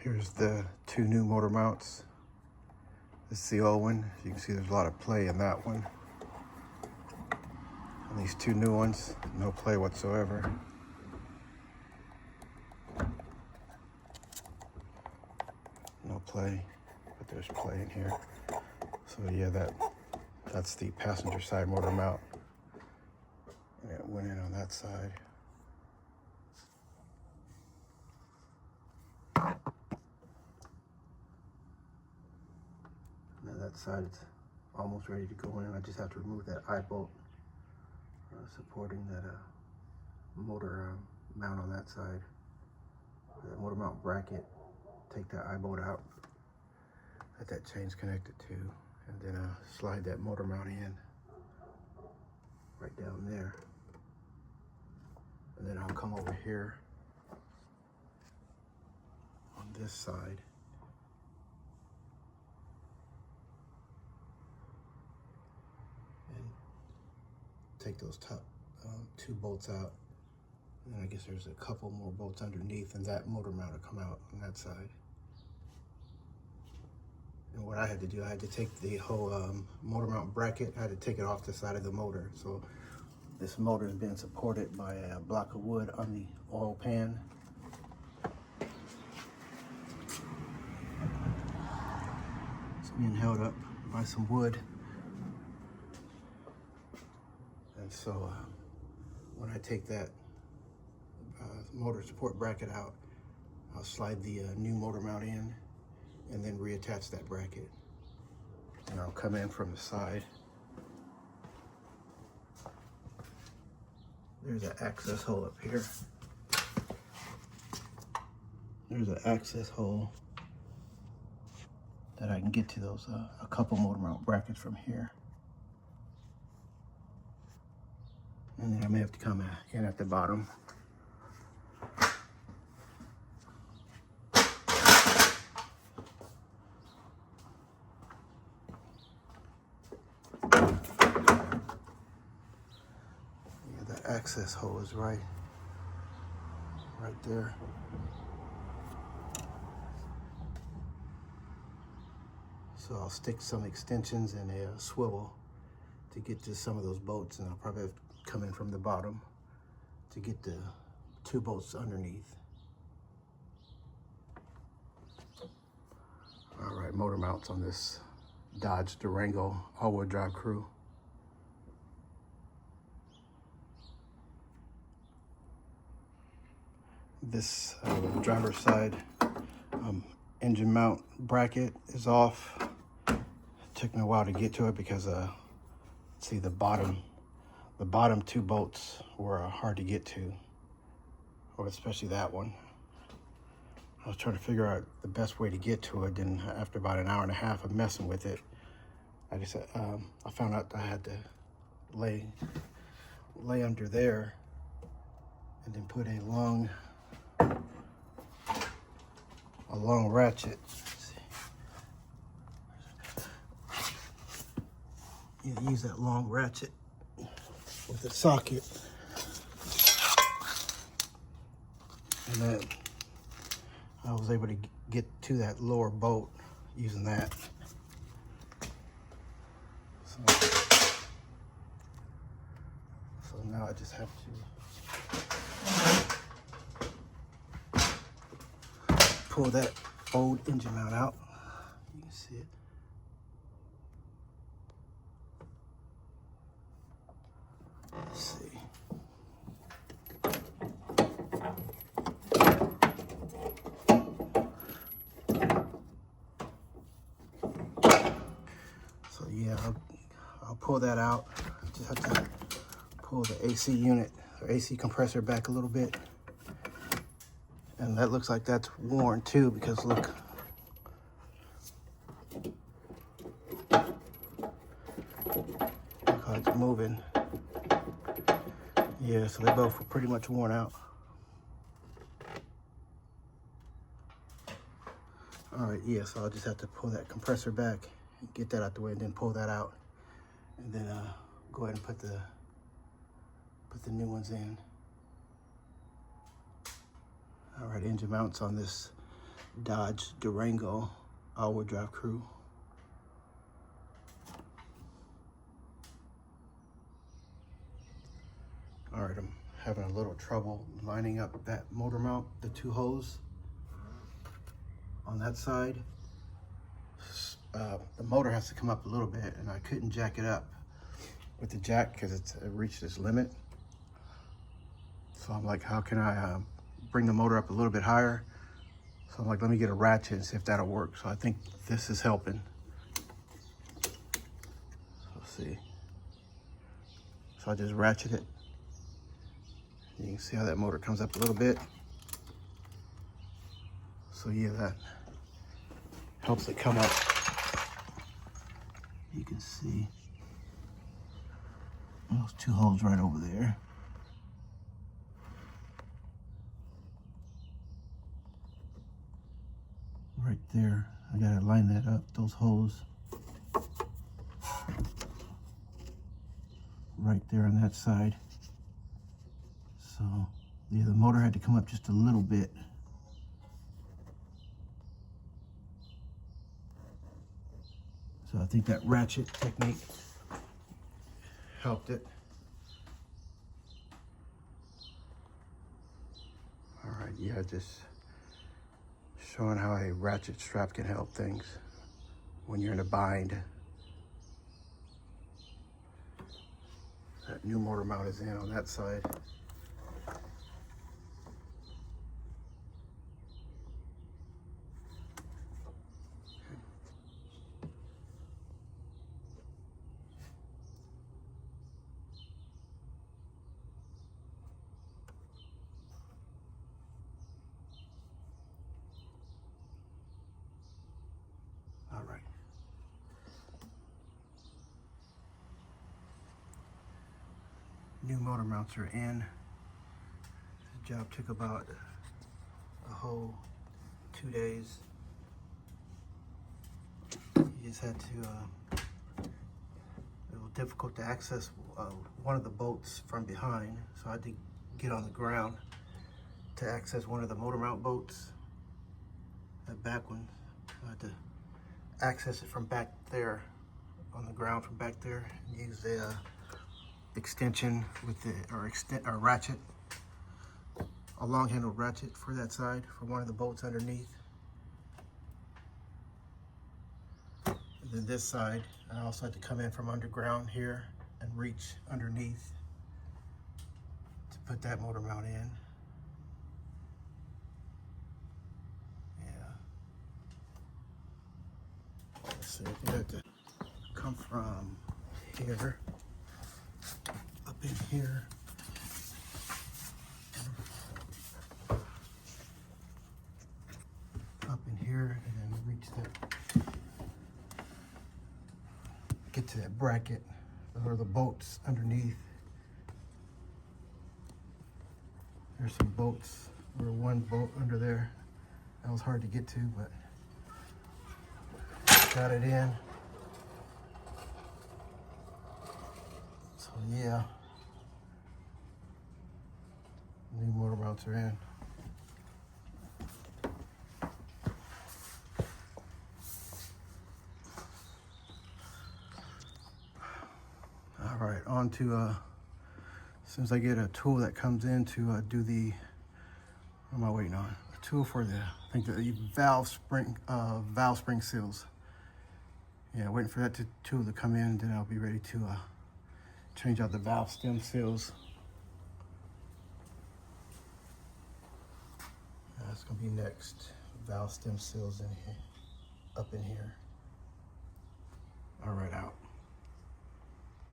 Here's the two new motor mounts. This is the old one. You can see there's a lot of play in that one. And these two new ones, no play whatsoever. No play, but there's play in here. So yeah, that's the passenger side motor mount. And it went in on that side. Now that side is almost ready to go in. I just have to remove that eye bolt supporting that motor mount on that side. That motor mount bracket. Take that eye bolt out that chain's connected to, and then slide that motor mount in right down there. And then I'll come over here on this side and take those top two bolts out. And I guess there's a couple more bolts underneath, and that motor mount will come out on that side. And what I had to do, I had to take the whole motor mount bracket, I had to take it off the side of the motor. So this motor is being supported by a block of wood on the oil pan. It's being held up by some wood. And so when I take that motor support bracket out, I'll slide the new motor mount in and then reattach that bracket. And I'll come in from the side. There's an access hole up here. There's an access hole that I can get to those a couple motor mount brackets from here. And then I may have to come in at the bottom. Access hole is right there. So I'll stick some extensions and a swivel to get to some of those bolts, and I'll probably have to come in from the bottom to get the two bolts underneath. All right, motor mounts on this Dodge Durango AWD Crew. This driver's side engine mount bracket is off. It took me a while to get to it because see, the bottom two bolts were hard to get to, or especially that one. I was trying to figure out the best way to get to it, and after about an hour and a half of messing with it, I found out I had to lay under there and then put a long ratchet. You use that long ratchet with a socket, and then I was able to get to that lower bolt using that. So now I just have to pull that old engine mount out. You can see it. Let's see. So yeah, I'll pull that out. Just have to pull the AC unit or AC compressor back a little bit. And that looks like that's worn too, because look. Look how it's moving. Yeah, so they both were pretty much worn out. All right, yeah, so I'll just have to pull that compressor back, get that out the way, and then pull that out. And then go ahead and put the new ones in. All right, engine mounts on this Dodge Durango all-wheel drive crew. All right, I'm having a little trouble lining up that motor mount, the two hose on that side. The motor has to come up a little bit, and I couldn't jack it up with the jack because it reached its limit. So I'm like, how can I bring the motor up a little bit higher? So I'm like, let me get a ratchet and see if that'll work. So I think this is helping. Let's see. So I just ratchet it. You can see how that motor comes up a little bit. So yeah, that helps it come up. You can see those two holes right over there. Right there, I gotta line that up, those holes. Right there on that side. So, yeah, the motor had to come up just a little bit. So I think that ratchet technique helped it. All right, yeah, just showing how a ratchet strap can help things when you're in a bind. That new motor mount is in on that side. All right. New motor mounts are in. The job took about a whole 2 days. You just had to, it was difficult to access one of the bolts from behind, so I had to get on the ground to access one of the motor mount bolts. That back one, I had to access it from back there, on the ground from back there, and use the extension with the, or ratchet, a long handled ratchet for that side, for one of the bolts underneath. And then this side, I also had to come in from underground here and reach underneath to put that motor mount in. Yeah. Let's see, I think I have to come from here, up in here. Up in here and then reach that, get to that bracket or the bolts underneath. There's some bolts, or one bolt under there. That was hard to get to, but got it in. So yeah, new motor mounts are in. All right, on to, as soon as I get a tool that comes in to do the, what am I waiting on? A tool for the, I think the valve spring seals. Yeah, waiting for that tool to come in, then I'll be ready to change out the valve stem seals. That's gonna be next. Valve stem seals in here, up in here. All right, out.